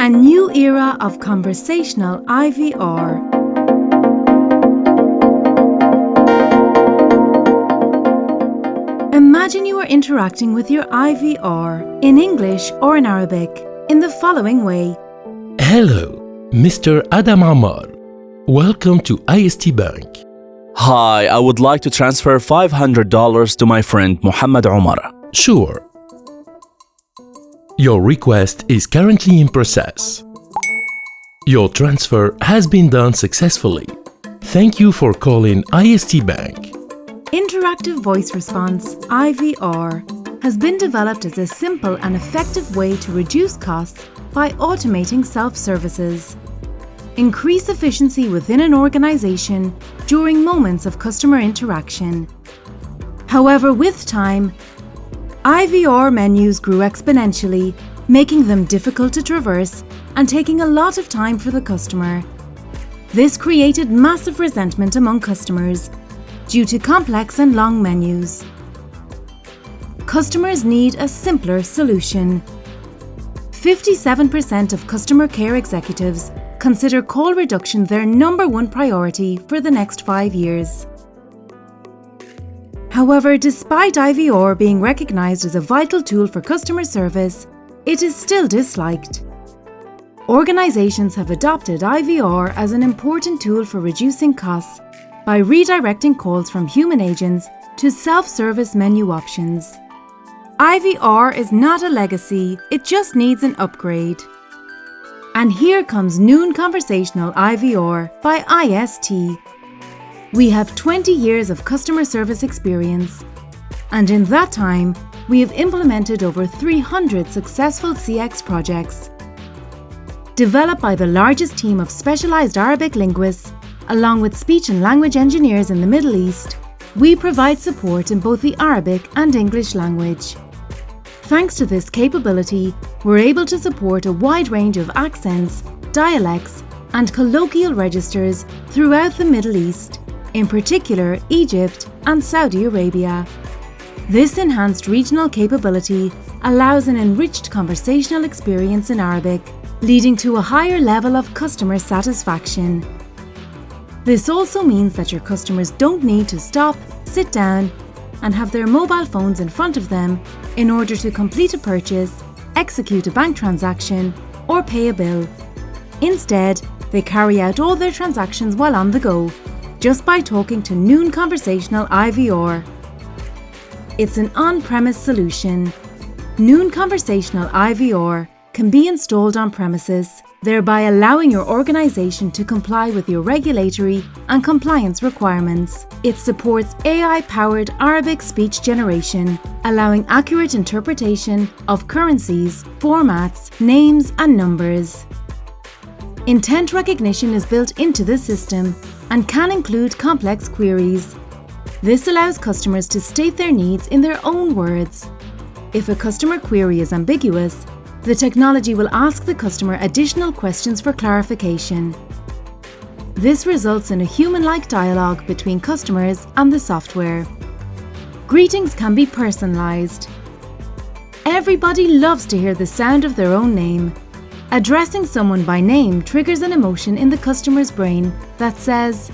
A new era of conversational IVR. Imagine you are interacting with your IVR in English or in Arabic in the following way. Hello, Mr. Adam Ammar. Welcome to IST Bank. Hi, I would like to transfer $500 to my friend Muhammad Umar. Sure. Your request is currently in process. Your transfer has been done successfully. Thank you for calling IST Bank. Interactive voice response IVR has been developed as a simple and effective way to reduce costs by automating self-services. Increase efficiency within an organization during moments of customer interaction. However, with time, IVR menus grew exponentially, making them difficult to traverse and taking a lot of time for the customer. This created massive resentment among customers due to complex and long menus. Customers need a simpler solution. 57% of customer care executives consider call reduction their #1 priority for the next 5 years. However, despite IVR being recognized as a vital tool for customer service, it is still disliked. Organizations have adopted IVR as an important tool for reducing costs by redirecting calls from human agents to self-service menu options. IVR is not a legacy, it just needs an upgrade. And here comes NuN Conversational IVR by IST. We have 20 years of customer service experience, and in that time, we have implemented over 300 successful CX projects. Developed by the largest team of specialized Arabic linguists, along with speech and language engineers in the Middle East, we provide support in both the Arabic and English language. Thanks to this capability, we're able to support a wide range of accents, dialects, and colloquial registers throughout the Middle East, in particular Egypt and Saudi Arabia. This enhanced regional capability allows an enriched conversational experience in Arabic, leading to a higher level of customer satisfaction. This also means that your customers don't need to stop, sit down, and have their mobile phones in front of them in order to complete a purchase, execute a bank transaction, or pay a bill. Instead, they carry out all their transactions while on the go, just by talking to NuN Conversational IVR. It's an on-premise solution. NuN Conversational IVR can be installed on premises, thereby allowing your organization to comply with your regulatory and compliance requirements. It supports AI-powered Arabic speech generation, allowing accurate interpretation of currencies, formats, names, and numbers. Intent recognition is built into the system and can include complex queries. This allows customers to state their needs in their own words. If a customer query is ambiguous, the technology will ask the customer additional questions for clarification. This results in a human-like dialogue between customers and the software. Greetings can be personalized. Everybody loves to hear the sound of their own name. Addressing someone by name triggers an emotion in the customer's brain that says,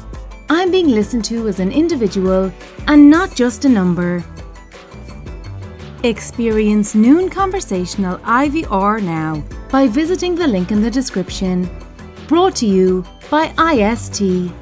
"I'm being listened to as an individual and not just a number." Experience NuN Conversational IVR now by visiting the link in the description. Brought to you by IST.